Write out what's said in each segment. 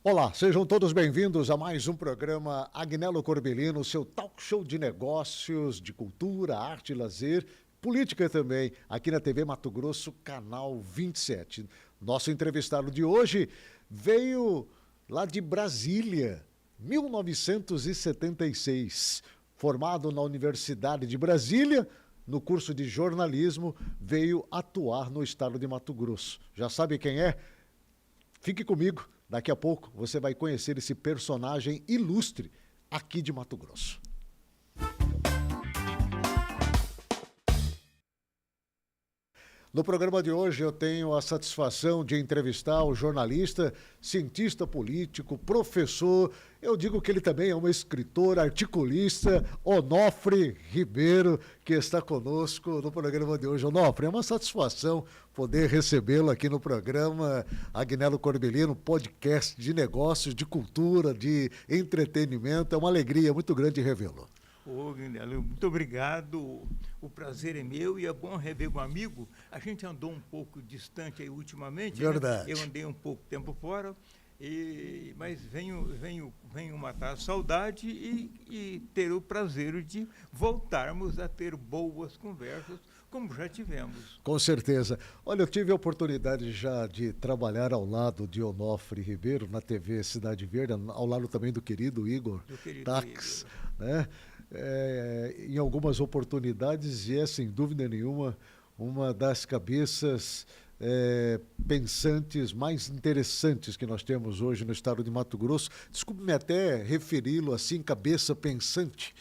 Olá, sejam todos bem-vindos a mais um programa Agnello Corbellino, seu talk show de negócios, de cultura, arte e lazer, política também, aqui na TV Mato Grosso, canal 27. Nosso entrevistado de hoje veio lá de Brasília, 1976. Formado na Universidade de Brasília, no curso de jornalismo, veio atuar no estado de Mato Grosso. Já sabe quem é? Fique comigo. Daqui a pouco você vai conhecer esse personagem ilustre aqui de Mato Grosso. No programa de hoje eu tenho a satisfação de entrevistar o jornalista, cientista político, professor, eu digo que ele também é um escritor, articulista, Onofre Ribeiro, que está conosco no programa de hoje. Onofre, é uma satisfação poder recebê-lo aqui no programa Agnello Corbellino, podcast de negócios, de cultura, de entretenimento. É uma alegria muito grande revê-lo. Ô, Agnello, muito obrigado. O prazer é meu e é bom rever um amigo. A gente andou um pouco distante aí ultimamente. Verdade. Né? Eu andei um pouco tempo fora, mas venho matar a saudade e ter o prazer de voltarmos a ter boas conversas, como já tivemos. Com certeza. Olha, eu tive a oportunidade já de trabalhar ao lado de Onofre Ribeiro na TV Cidade Verde, ao lado também do querido Igor Tax, né? Em algumas oportunidades, e é sem dúvida nenhuma uma das cabeças pensantes mais interessantes que nós temos hoje no estado de Mato Grosso. Desculpe-me até referi-lo assim, cabeça pensante,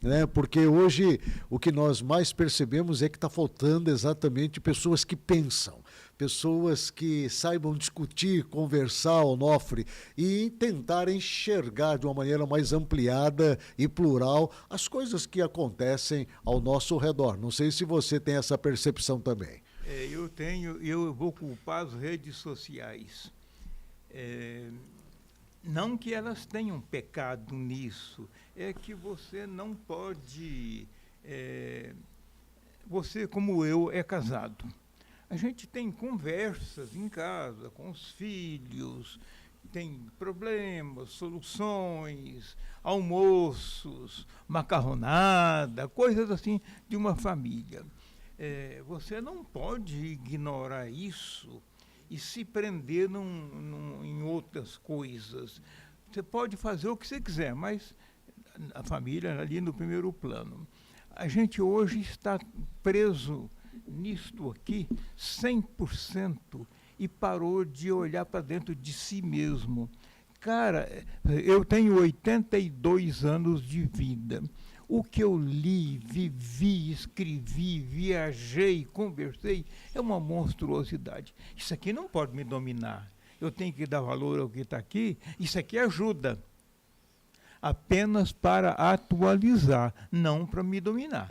né? Porque hoje o que nós mais percebemos é que está faltando exatamente pessoas que pensam, pessoas que saibam discutir, conversar, Onofre, e tentar enxergar de uma maneira mais ampliada e plural as coisas que acontecem ao nosso redor. Não sei se você tem essa percepção também. Eu vou culpar as redes sociais. Não que elas tenham pecado nisso, é que você não pode... você, como eu, é casado. A gente tem conversas em casa com os filhos, tem problemas, soluções, almoços, macarronada, coisas assim de uma família. Você não pode ignorar isso e se prender em outras coisas. Você pode fazer o que você quiser, mas a família ali no primeiro plano. A gente hoje está preso nisto aqui 100% e parou de olhar para dentro de si mesmo. Cara, eu tenho 82 anos de vida. O que eu li, vivi, escrevi, viajei, conversei, é uma monstruosidade. Isso aqui não pode me dominar. Eu tenho que dar valor ao que está aqui. Isso aqui ajuda. Apenas para atualizar, não para me dominar.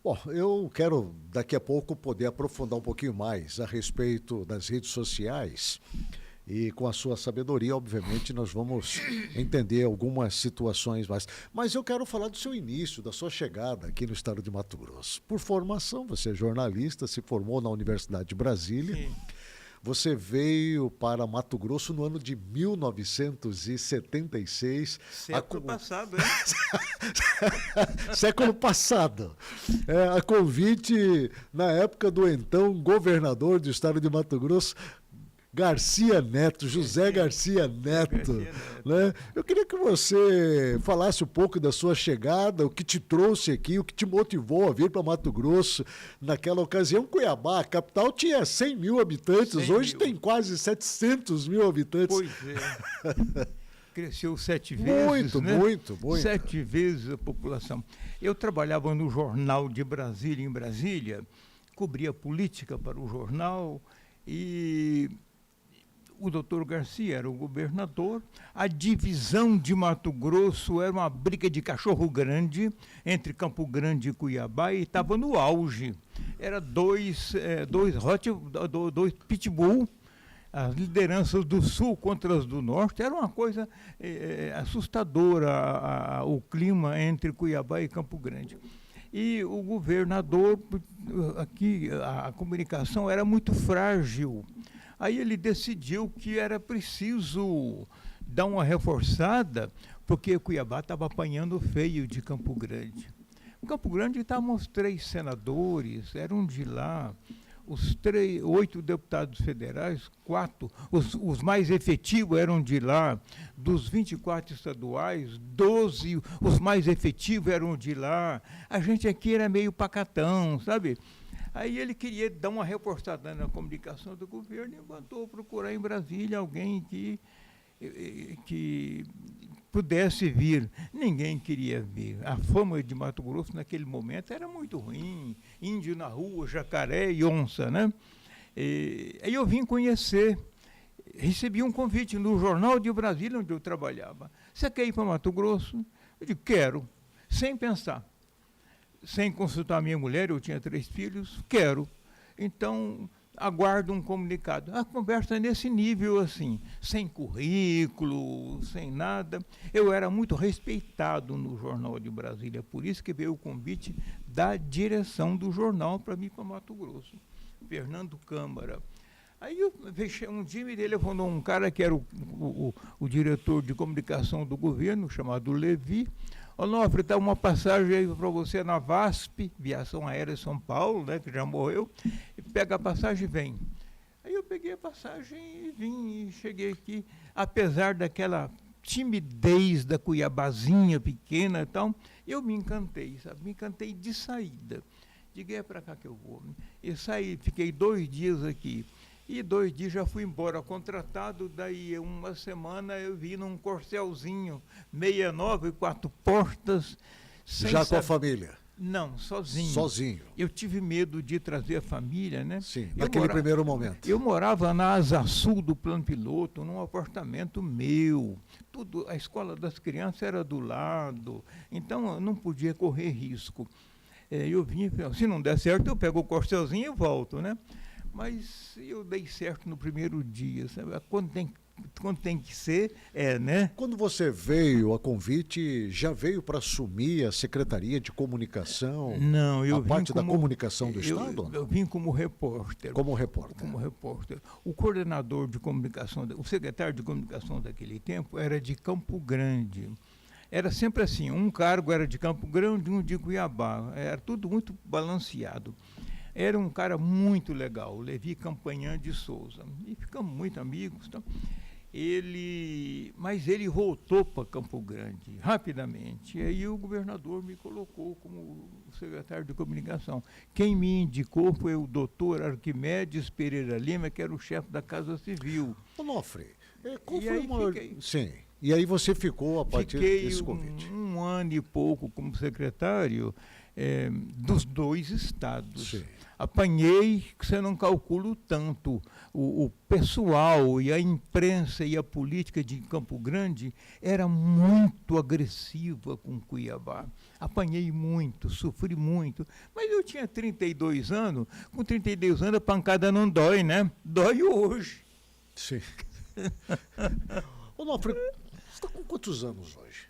Bom, eu quero daqui a pouco poder aprofundar um pouquinho mais a respeito das redes sociais. E com a sua sabedoria, obviamente, nós vamos entender algumas situações mais. Mas eu quero falar do seu início, da sua chegada aqui no estado de Mato Grosso. Por formação, você é jornalista, se formou na Universidade de Brasília. Sim. Você veio para Mato Grosso no ano de 1976. Século passado, Século passado. A convite, na época do então governador do estado de Mato Grosso, Garcia Neto, José Garcia Neto, né? Eu queria que você falasse um pouco da sua chegada, o que te trouxe aqui, o que te motivou a vir para Mato Grosso. Naquela ocasião, Cuiabá, a capital, tinha 100 mil habitantes, hoje tem quase 700 mil habitantes. Pois é. Cresceu 7 vezes, Muito. 7 vezes a população. Eu trabalhava no Jornal de Brasília, em Brasília, cobria política para o jornal e... O doutor Garcia era o governador, a divisão de Mato Grosso era uma briga de cachorro grande entre Campo Grande e Cuiabá e estava no auge. Era dois pitbull, as lideranças do sul contra as do norte, era uma coisa assustadora o clima entre Cuiabá e Campo Grande. E o governador, aqui a comunicação era muito frágil. Aí ele decidiu que era preciso dar uma reforçada, porque Cuiabá estava apanhando feio de Campo Grande. Em Campo Grande estavam os 3 senadores, eram de lá. Os 8 deputados federais, 4, os mais efetivos eram de lá. Dos 24 estaduais, 12, os mais efetivos eram de lá. A gente aqui era meio pacatão, sabe? Aí ele queria dar uma reforçada na comunicação do governo e mandou procurar em Brasília alguém que pudesse vir. Ninguém queria vir. A fama de Mato Grosso naquele momento era muito ruim. Índio na rua, jacaré e onça, né? Aí eu vim conhecer. Recebi um convite no Jornal de Brasília, onde eu trabalhava. Você quer ir para Mato Grosso? Eu disse, quero. Sem pensar. Sem consultar minha mulher, eu tinha 3 filhos, quero. Então, aguardo um comunicado. A conversa é nesse nível, assim, sem currículo, sem nada. Eu era muito respeitado no Jornal de Brasília, por isso que veio o convite da direção do jornal para mim para Mato Grosso. Fernando Câmara. Aí um dia me telefonou um cara que era o diretor de comunicação do governo, chamado Levi. Onofre, está uma passagem aí para você na VASP, Viação Aérea São Paulo, né, que já morreu, e pega a passagem e vem. Aí eu peguei a passagem e vim, e cheguei aqui, apesar daquela timidez da Cuiabazinha pequena e tal, eu me encantei, sabe? Me encantei de saída. Digo, é para cá que eu vou. E saí, fiquei 2 dias aqui. E 2 dias já fui embora, contratado, daí uma semana eu vim num Corcelzinho, 69, 4 portas. Já com a família? Não, sozinho. Sozinho. Eu tive medo de trazer a família, né? Sim, naquele primeiro momento. Eu morava na Asa Sul do Plano Piloto, num apartamento meu. Tudo, a escola das crianças era do lado, então eu não podia correr risco. Eu vim e falei, se não der certo, eu pego o Corcelzinho e volto, né? Mas eu dei certo no primeiro dia, sabe? Quando tem que ser, né? Quando você veio a convite, já veio para assumir a Secretaria de Comunicação? Não, eu a vim parte como, da comunicação do Estado? Eu vim como repórter. Como repórter. Como repórter. O coordenador de comunicação, o secretário de comunicação daquele tempo era de Campo Grande. Era sempre assim, um cargo era de Campo Grande, um de Cuiabá. Era tudo muito balanceado. Era um cara muito legal, o Levi Campanhã de Souza. E ficamos muito amigos. Então, mas ele voltou para Campo Grande rapidamente. E aí o governador me colocou como secretário de comunicação. Quem me indicou foi o doutor Arquimedes Pereira Lima, que era o chefe da Casa Civil. Onofre, qual e foi aí uma... fiquei. Sim. E aí você ficou a partir desse convite? Fiquei um ano e pouco como secretário dos 2 estados. Sim. Apanhei, que você não calcula o tanto. O pessoal e a imprensa e a política de Campo Grande era muito agressiva com Cuiabá. Apanhei muito, sofri muito. Mas eu tinha 32 anos. Com 32 anos a pancada não dói, né? Dói hoje. Sim. Onofre, você está com quantos anos hoje?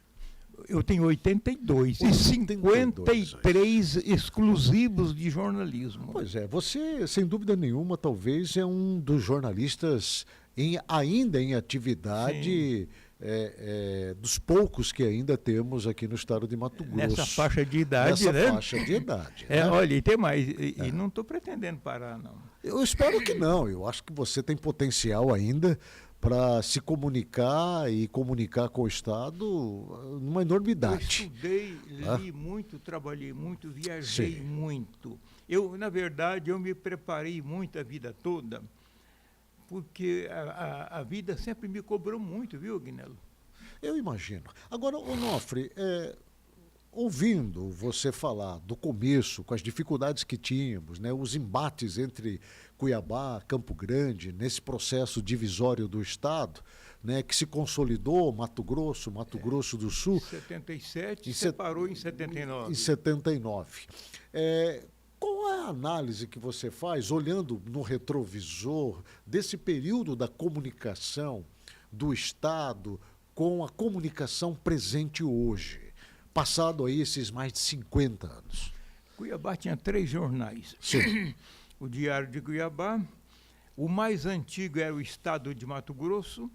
Eu tenho 82 e 53 exclusivos de jornalismo. Pois é, você, sem dúvida nenhuma, talvez é um dos jornalistas ainda em atividade, dos poucos que ainda temos aqui no estado de Mato Grosso. Nessa faixa de idade, né? Nessa faixa de idade. Né? Olha, e tem mais, e não estou pretendendo parar, não. Eu espero que não, eu acho que você tem potencial ainda para se comunicar e comunicar com o Estado numa enormidade. Eu estudei, li muito, trabalhei muito, viajei Sim. muito. Na verdade, eu me preparei muito a vida toda, porque a vida sempre me cobrou muito, viu, Guinelo? Eu imagino. Agora, Onofre, ouvindo você falar do começo, com as dificuldades que tínhamos, né, os embates entre Cuiabá, Campo Grande, nesse processo divisório do Estado, né, que se consolidou, Mato Grosso do Sul. Em 77, separou em 79. Em 79. Qual é a análise que você faz, olhando no retrovisor, desse período da comunicação do Estado com a comunicação presente hoje? Passado aí esses mais de 50 anos. Cuiabá tinha 3 jornais. Sim. O Diário de Cuiabá, o mais antigo era o Estado de Mato Grosso,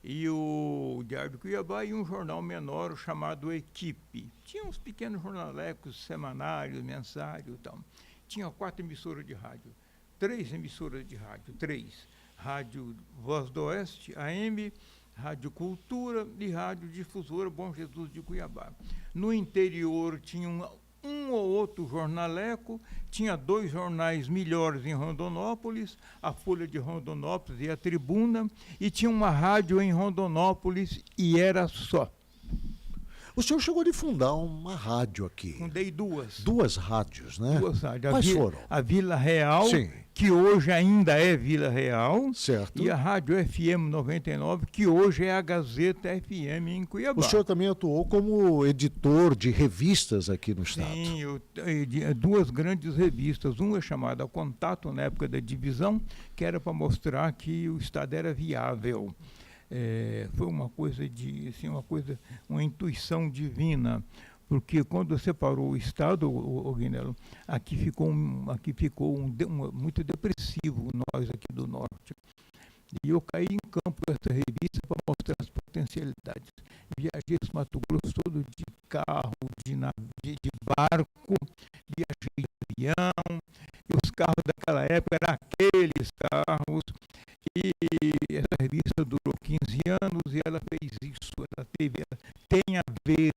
e o Diário de Cuiabá e um jornal menor chamado Equipe. Tinha uns pequenos jornalecos semanários, mensários e tal. Tinha 4 emissoras de rádio, 3 emissoras de rádio, 3. Rádio Voz do Oeste, AM, Rádio Cultura e Rádio Difusora Bom Jesus de Cuiabá. No interior tinha um ou outro jornaleco, tinha 2 jornais melhores em Rondonópolis, a Folha de Rondonópolis e a Tribuna, e tinha uma rádio em Rondonópolis e era só. O senhor chegou de fundar uma rádio aqui. Fundei 2. 2 rádios, né? 2 rádios. Quais foram? A Vila Real, Sim. que hoje ainda é Vila Real, Certo. e a Rádio FM 99, que hoje é a Gazeta FM em Cuiabá. O senhor também atuou como editor de revistas aqui no estado. Sim, 2 grandes revistas. Uma chamada Contato, na época da divisão, que era para mostrar que o estado era viável. Foi uma coisa assim, uma intuição divina, porque quando separou o estado, o Guinelo, aqui ficou muito depressivo, nós aqui do norte. E eu caí em campo essa revista para mostrar as potencialidades. Viajei esse Mato Grosso todo de carro, de barco, viajei de avião, e os carros daquela época eram aqueles carros. E essa revista durou 15 anos e ela fez isso, ela tem a ver,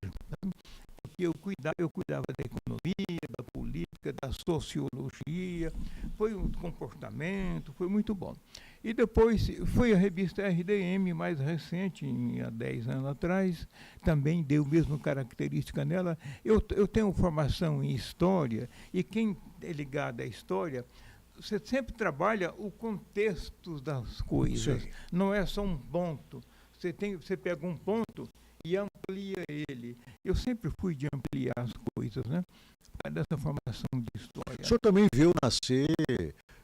porque eu cuidava da economia, da política, da sociologia, foi um comportamento, foi muito bom. E depois foi a revista RDM, mais recente, há 10 anos atrás, também deu a mesma característica nela. Eu tenho formação em história, e quem é ligado à história, você sempre trabalha o contexto das coisas. Sim. Não é só um ponto. Você pega um ponto e amplia ele. Eu sempre fui de ampliar as coisas, né? Dessa formação de história. O senhor também viu nascer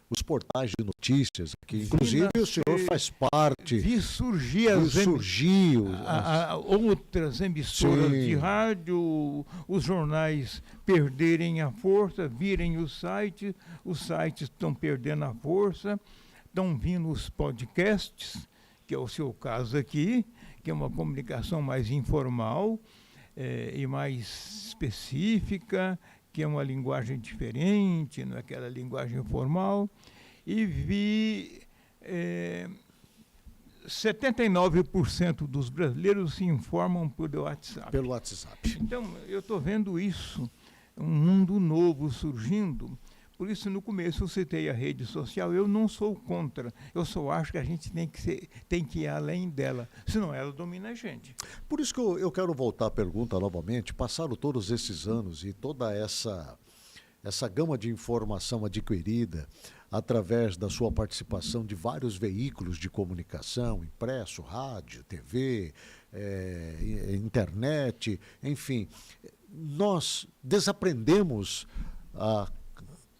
os portais de notícias aqui. Inclusive o senhor faz parte. Vi surgir outras emissoras de rádio, os jornais perderem a força, virem os sites estão perdendo a força, estão vindo os podcasts, que é o seu caso aqui, que é uma comunicação mais informal e mais específica, que é uma linguagem diferente, não é aquela linguagem formal, e vi 79% dos brasileiros se informam pelo WhatsApp. Pelo WhatsApp. Então, eu estou vendo isso, um mundo novo surgindo. Por isso, no começo, eu citei a rede social. Eu não sou contra. Eu só acho que a gente tem que ir além dela, senão ela domina a gente. Por isso que eu quero voltar à pergunta novamente. Passaram todos esses anos e toda essa gama de informação adquirida através da sua participação de vários veículos de comunicação, impresso, rádio, TV, internet, enfim. Nós desaprendemos a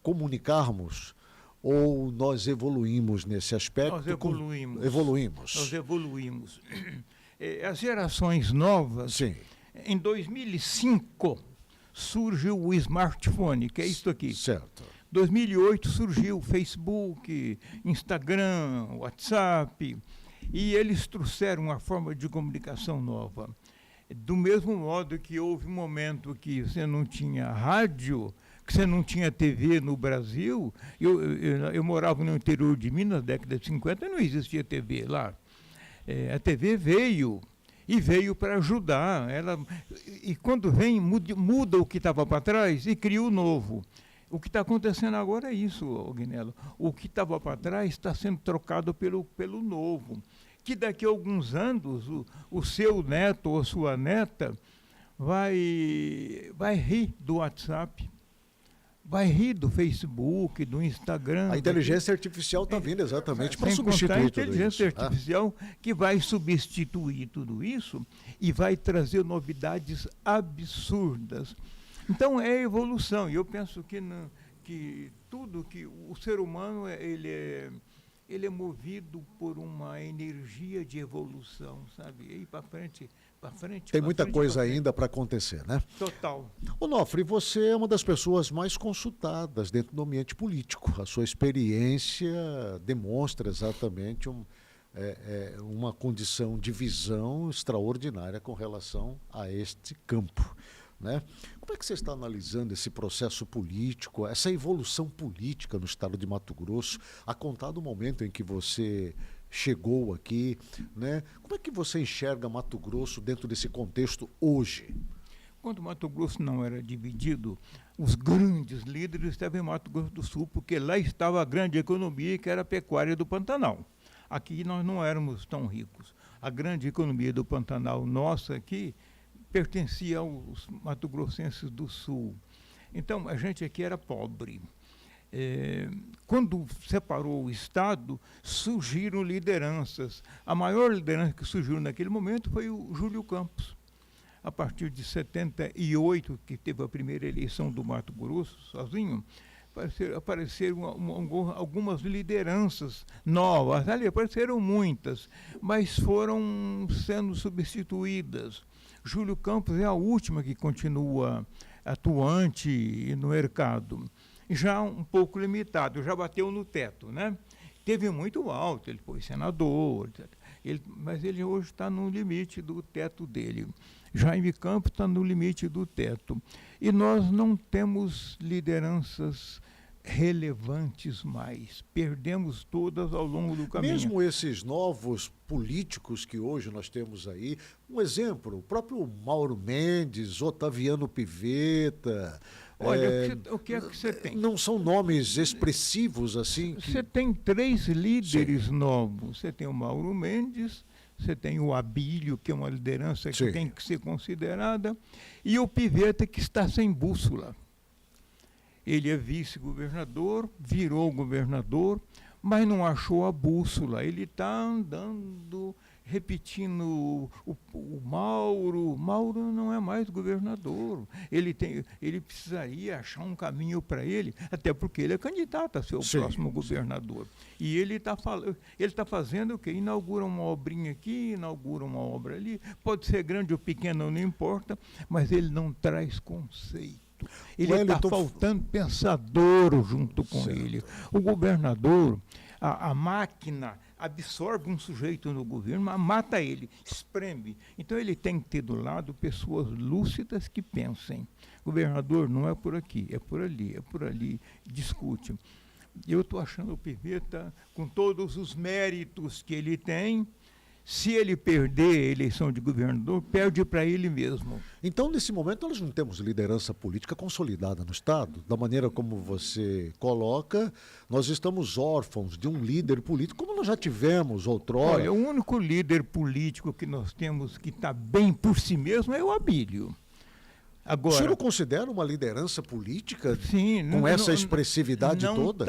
comunicarmos ou nós evoluímos nesse aspecto? Nós evoluímos. Evoluímos. Nós evoluímos. As gerações novas, sim. Em 2005 surgiu o smartphone, que é isso aqui. Certo. 2008 surgiu o Facebook, Instagram, WhatsApp, e eles trouxeram uma forma de comunicação nova. Do mesmo modo que houve um momento que você não tinha rádio, que você não tinha TV no Brasil. Eu morava no interior de Minas, na década de 50, não existia TV lá. A TV veio para ajudar. E quando vem, muda o que estava para trás e cria o novo. O que está acontecendo agora é isso, Guinelo. O que estava para trás está sendo trocado pelo novo. Que daqui a alguns anos o seu neto ou sua neta vai rir do WhatsApp, vai rir do Facebook, do Instagram. A inteligência artificial está vindo exatamente para substituir tudo isso. A inteligência artificial que vai substituir tudo isso e vai trazer novidades absurdas. Então é evolução. E eu penso que tudo que o ser humano ele é movido por uma energia de evolução, sabe? E ir para frente. Tem muita coisa ainda para acontecer, né? Total. Onofre, você é uma das pessoas mais consultadas dentro do ambiente político. A sua experiência demonstra exatamente uma condição de visão extraordinária com relação a este campo, né? Como é que você está analisando esse processo político, essa evolução política no estado de Mato Grosso, a contar do momento em que você chegou aqui, né? Como é que você enxerga Mato Grosso dentro desse contexto hoje? Quando Mato Grosso não era dividido, os grandes líderes estavam em Mato Grosso do Sul, porque lá estava a grande economia, que era a pecuária do Pantanal. Aqui nós não éramos tão ricos. A grande economia do Pantanal nossa aqui pertencia aos mato-grossenses do Sul. Então, a gente aqui era pobre. Quando separou o Estado, surgiram lideranças. A maior liderança que surgiu naquele momento foi o Júlio Campos. A partir de 78, que teve a primeira eleição do Mato Grosso, sozinho, apareceram algumas lideranças novas. Ali apareceram muitas, mas foram sendo substituídas. Júlio Campos é a última que continua atuante no mercado. Já um pouco limitado, já bateu no teto, né? Teve muito alto, ele foi senador, mas ele hoje está no limite do teto dele. Jaime Campos está no limite do teto. E nós não temos lideranças relevantes mais. Perdemos todas ao longo do caminho. Mesmo esses novos políticos que hoje nós temos aí, um exemplo, o próprio Mauro Mendes, Otaviano Pivetta. Olha, o que é que você tem? Não são nomes expressivos assim? Você tem 3 líderes novos. Você tem o Mauro Mendes, você tem o Abílio, que é uma liderança que tem que ser considerada, e o Pivetta, que está sem bússola. Ele é vice-governador, virou governador, mas não achou a bússola. Ele está andando, repetindo o Mauro. Mauro não é mais governador. Ele precisaria achar um caminho para ele, até porque ele é candidato a ser o próximo governador. E ele está fazendo o quê? Inaugura uma obrinha aqui, inaugura uma obra ali. Pode ser grande ou pequena, não importa, mas ele não traz conceito. Ele está faltando pensador junto com ele. O governador, a máquina absorve um sujeito no governo, mas mata ele, espreme. Então ele tem que ter do lado pessoas lúcidas que pensem. Governador, não é por aqui, é por ali, discute. Eu estou achando o Pivetta, com todos os méritos que ele tem, se ele perder a eleição de governador, perde para ele mesmo. Então, nesse momento, nós não temos liderança política consolidada no Estado. Da maneira como você coloca, nós estamos órfãos de um líder político, como nós já tivemos outrora. Olha, o único líder político que nós temos que está bem por si mesmo é o Abílio. Agora, o senhor não considera uma liderança política sim, com essa expressividade toda?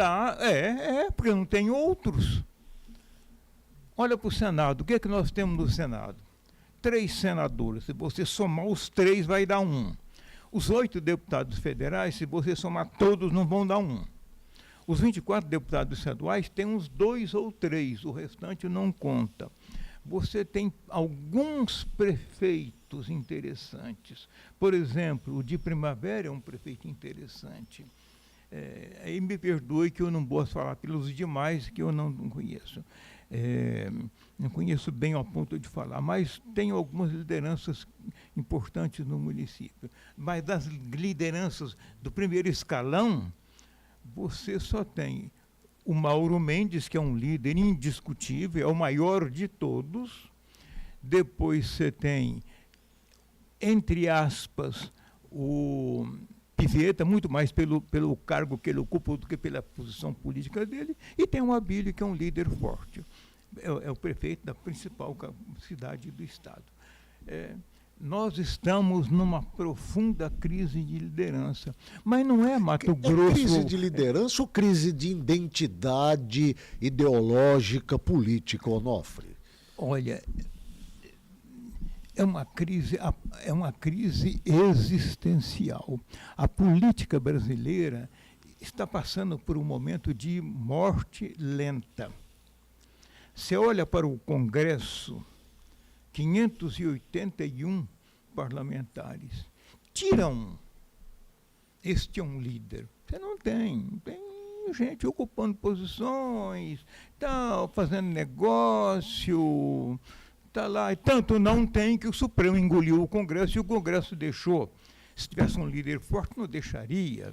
Porque não tem outros. Olha para o Senado, o que é que nós temos no Senado? 3 senadores, se você somar os 3 vai dar 1. Os 8 deputados federais, se você somar todos, não vão dar 1. Os 24 deputados estaduais têm uns 2 ou 3, o restante não conta. Você tem alguns prefeitos interessantes. Por exemplo, o de Primavera é um prefeito interessante. Aí me perdoe que eu não posso falar pelos demais que eu não conheço. Não conheço bem ao ponto de falar, mas tenho algumas lideranças importantes no município. Mas das lideranças do primeiro escalão, você só tem o Mauro Mendes, que é um líder indiscutível, é o maior de todos. Depois você tem, entre aspas, o Pivetta, muito mais pelo cargo que ele ocupa do que pela posição política dele, e tem o Abílio, que é um líder forte. É o prefeito da principal cidade do estado. Nós estamos numa profunda crise de liderança, mas não é Mato Grosso... crise de liderança ou crise de identidade ideológica, política, Onofre? Olha, é uma crise existencial. A política brasileira está passando por um momento de morte lenta. Você olha para o Congresso, 581 parlamentares, tira um. Este é um líder. Você não tem gente ocupando posições, tal, fazendo negócio, tá lá. E tanto não tem que o Supremo engoliu o Congresso e o Congresso deixou. Se tivesse um líder forte, não deixaria.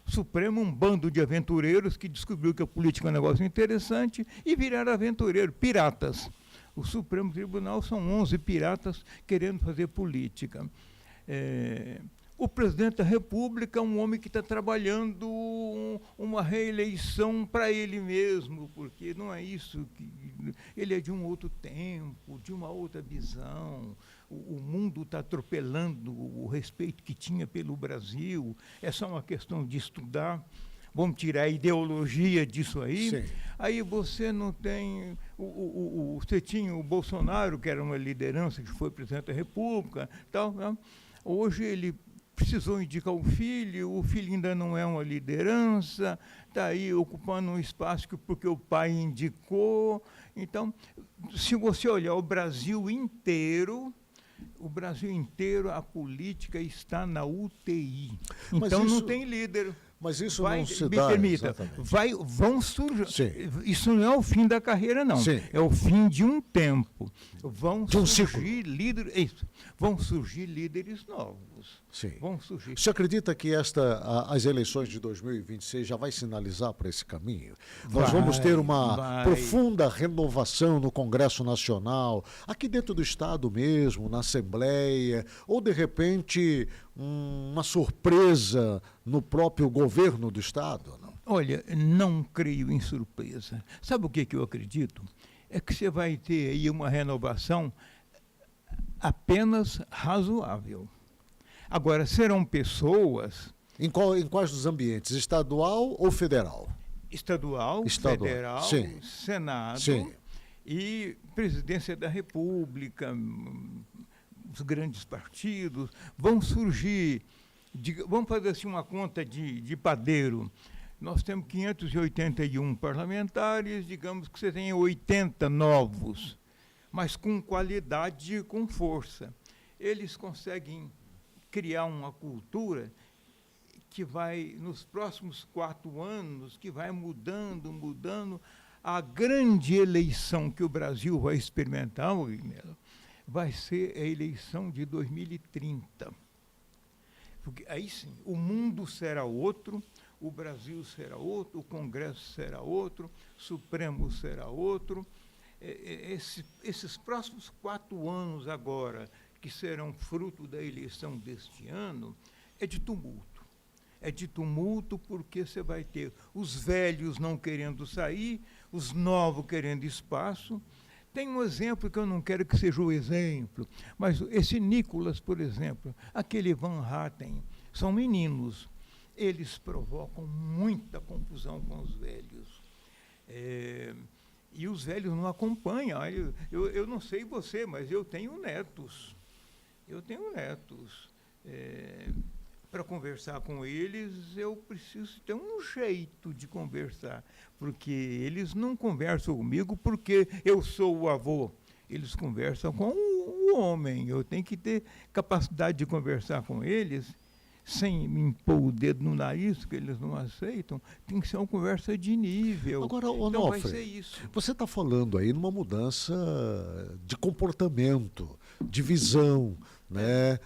O Supremo, um bando de aventureiros que descobriu que a política é um negócio interessante e viraram aventureiros, piratas. O Supremo Tribunal são 11 piratas querendo fazer política. O presidente da República é um homem que está trabalhando uma reeleição para ele mesmo, porque não é isso, ele é de um outro tempo, de uma outra visão. O mundo está atropelando o respeito que tinha pelo Brasil, é só uma questão de estudar. Vamos tirar a ideologia disso aí. Sim. Aí você não tem... Você tinha o Bolsonaro, que era uma liderança, que foi presidente da República, tal, né? Hoje ele precisou indicar o filho ainda não é uma liderança, está aí ocupando um espaço porque o pai indicou. Então, se você olhar o Brasil inteiro, a política está na UTI. Então não tem líder. Mas isso não se dá, me permita, vão surgir. Sim. Isso não é o fim da carreira, não. Sim. É o fim de um tempo. Vão surgir líderes novos. Sim. Vão surgir. Você acredita que as eleições de 2026 já vai sinalizar para esse caminho? Nós vamos ter uma profunda renovação no Congresso Nacional, aqui dentro do Estado mesmo, na Assembleia, ou de repente uma surpresa no próprio governo do Estado? Não? Olha, não creio em surpresa. Sabe o que eu acredito? É que você vai ter aí uma renovação apenas razoável. Agora, serão pessoas... Em quais dos ambientes? Estadual ou federal? Estadual. Federal, sim. Senado, sim. E Presidência da República, os grandes partidos. Vão surgir, vamos fazer assim uma conta de padeiro. Nós temos 581 parlamentares, digamos que você tem 80 novos, mas com qualidade e com força. Eles conseguem criar uma cultura que vai, nos próximos 4 anos, que vai mudando. A grande eleição que o Brasil vai experimentar, vai ser a eleição de 2030. Porque aí sim, o mundo será outro, o Brasil será outro, o Congresso será outro, o Supremo será outro. Esses próximos 4 anos agora, que serão fruto da eleição deste ano, é de tumulto. É de tumulto porque você vai ter os velhos não querendo sair, os novos querendo espaço. Tem um exemplo que eu não quero que seja o exemplo, mas esse Nicolas, por exemplo, aquele Van Hatten, são meninos. Eles provocam muita confusão com os velhos. E os velhos não acompanham. Eu não sei você, mas eu tenho netos. Para conversar com eles, eu preciso ter um jeito de conversar, porque eles não conversam comigo porque eu sou o avô. Eles conversam com o homem. Eu tenho que ter capacidade de conversar com eles sem me impor o dedo no nariz, que eles não aceitam. Tem que ser uma conversa de nível. Agora, então Onofre, vai ser isso. Você está falando aí numa mudança de comportamento, de visão, né?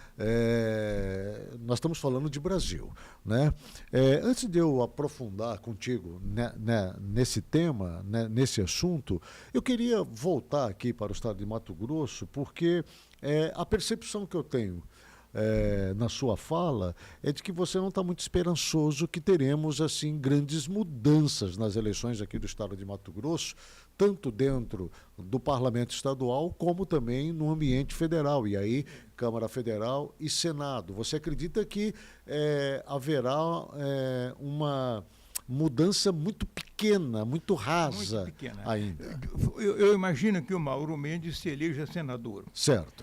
Nós estamos falando de Brasil, né? Antes de eu aprofundar contigo nesse tema, nesse assunto, eu queria voltar aqui para o estado de Mato Grosso, porque a percepção que eu tenho na sua fala é de que você não está muito esperançoso que teremos assim grandes mudanças nas eleições aqui do estado de Mato Grosso, tanto dentro do parlamento estadual como também no ambiente federal, e aí Câmara Federal e Senado. Você acredita que haverá uma mudança muito pequena, muito rasa ainda? Eu imagino que o Mauro Mendes se eleja senador. Certo.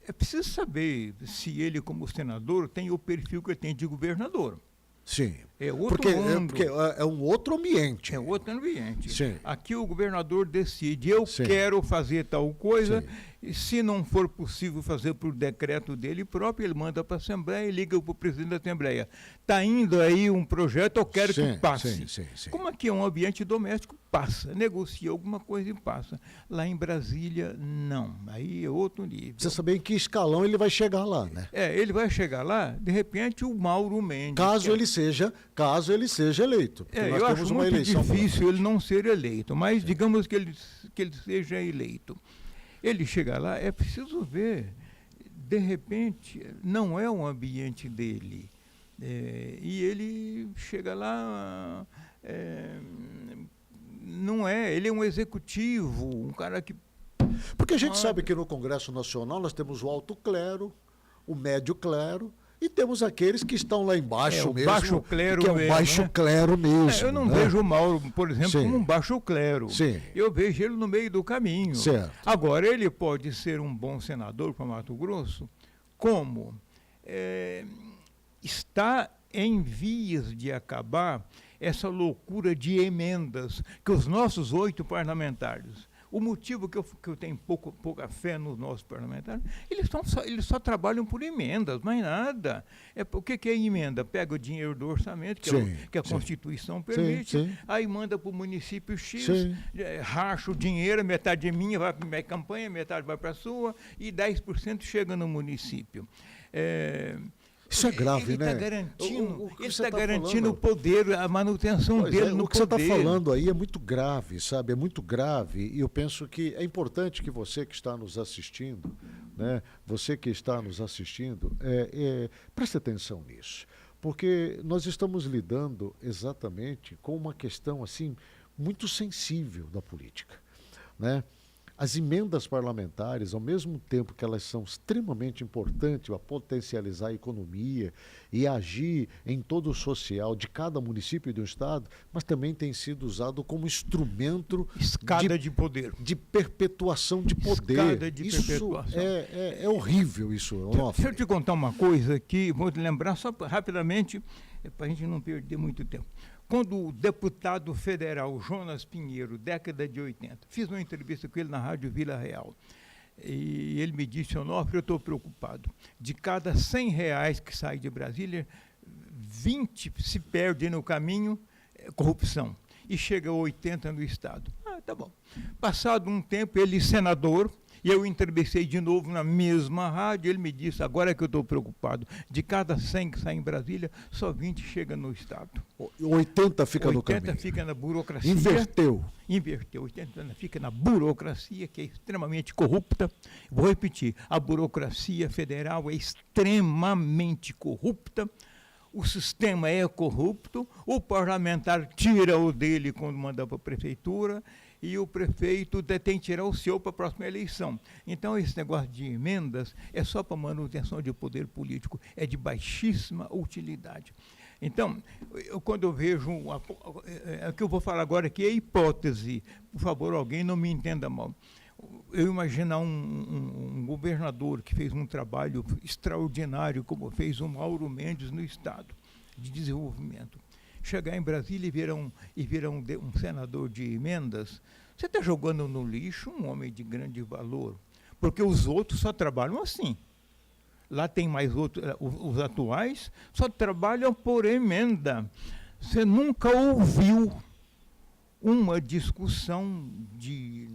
É preciso saber se ele, como senador, tem o perfil que ele tem de governador. Sim. É outro mundo. Porque é um outro ambiente. É outro ambiente. Sim. Aqui o governador decide, eu Sim. quero fazer tal coisa, Sim. e se não for possível fazer por decreto dele próprio, ele manda para a Assembleia e liga para o presidente da Assembleia. Está indo aí um projeto, eu quero que passe. Sim. Como aqui é um ambiente doméstico, passa. Negocia alguma coisa e passa. Lá em Brasília, não. Aí é outro nível. Precisa saber em que escalão ele vai chegar lá, né? Ele vai chegar lá, de repente, o Mauro Mendes. Caso ele seja eleito. Eu acho muito difícil ele não ser eleito, mas digamos que ele seja eleito. Ele chega lá, é preciso ver, de repente, não é um ambiente dele. E ele chega lá, não é, ele é um executivo, um cara que... Porque a gente sabe que no Congresso Nacional nós temos o alto clero, o médio clero, e temos aqueles que estão lá embaixo mesmo, baixo clero que é o mesmo, baixo clero mesmo. Eu não vejo o Mauro, por exemplo, Sim. como um baixo clero. Sim. Eu vejo ele no meio do caminho. Certo. Agora, ele pode ser um bom senador para Mato Grosso, como está em vias de acabar essa loucura de emendas que os nossos 8 parlamentares... O motivo que eu tenho pouca fé nos nossos parlamentares, eles só trabalham por emendas, mais nada. O que é emenda? Pega o dinheiro do orçamento, que a Constituição permite, aí manda para o município X, racha o dinheiro, metade é minha, vai para a minha campanha, metade vai para a sua, e 10% chega no município. Isso é grave, ele né? Ele está garantindo o poder, a manutenção dele no poder. O que você está falando aí é muito grave, sabe? É muito grave. E eu penso que é importante que você que está nos assistindo, né? Você que está nos assistindo, preste atenção nisso. Porque nós estamos lidando exatamente com uma questão assim muito sensível da política, né? As emendas parlamentares, ao mesmo tempo que elas são extremamente importantes para potencializar a economia e agir em todo o social de cada município e do estado, mas também tem sido usado como instrumento de poder, de perpetuação de poder. Escada de isso perpetuação. É horrível isso. Deixa eu te contar uma coisa aqui, vou te lembrar só rapidamente, para a gente não perder muito tempo. Quando o deputado federal Jonas Pinheiro, década de 80, fiz uma entrevista com ele na Rádio Vila Real, e ele me disse, Onofre, eu estou preocupado. De cada R$100 que sai de Brasília, 20 se perde no caminho, corrupção, e chega a 80 no Estado. Tá bom. Passado um tempo, ele senador, e eu entrevistei de novo na mesma rádio, ele me disse, agora que eu estou preocupado, de cada 100 que sai em Brasília, só 20 chega no Estado. 80 fica no caminho. 80 fica na burocracia. Inverteu. 80 fica na burocracia, que é extremamente corrupta. Vou repetir, a burocracia federal é extremamente corrupta, o sistema é corrupto, o parlamentar tira o dele quando manda para a prefeitura, e o prefeito tem que tirar o seu para a próxima eleição. Então, esse negócio de emendas é só para manutenção de poder político, é de baixíssima utilidade. Então, quando eu vejo, o que eu vou falar agora aqui é hipótese, por favor, alguém não me entenda mal. Eu imaginar um governador que fez um trabalho extraordinário, como fez o Mauro Mendes no Estado de Desenvolvimento, chegar em Brasília e virar um senador de emendas, você está jogando no lixo um homem de grande valor, porque os outros só trabalham assim. Lá tem mais outros, os atuais só trabalham por emenda. Você nunca ouviu uma discussão de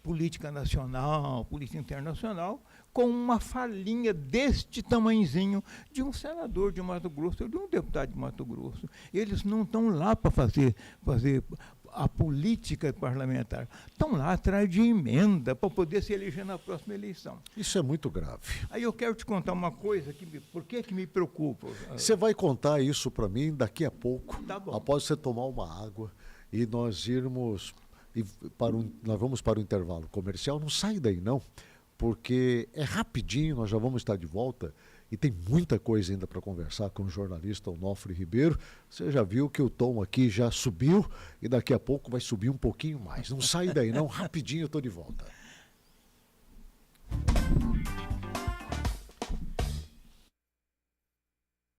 política nacional, política internacional, com uma falinha deste tamanhozinho de um senador de Mato Grosso ou de um deputado de Mato Grosso. Eles não estão lá para fazer a política parlamentar, estão lá atrás de emenda para poder se eleger na próxima eleição. Isso é muito grave. Aí eu quero te contar uma coisa, por que me preocupa? Você vai contar isso para mim daqui a pouco, tá bom, após você tomar uma água e nós irmos... nós vamos para o intervalo comercial. Não sai daí não, porque é rapidinho, nós já vamos estar de volta e tem muita coisa ainda para conversar com o jornalista Onofre Ribeiro. Você já viu que o tom aqui já subiu e daqui a pouco vai subir um pouquinho mais. Não sai daí não, rapidinho eu estou de volta.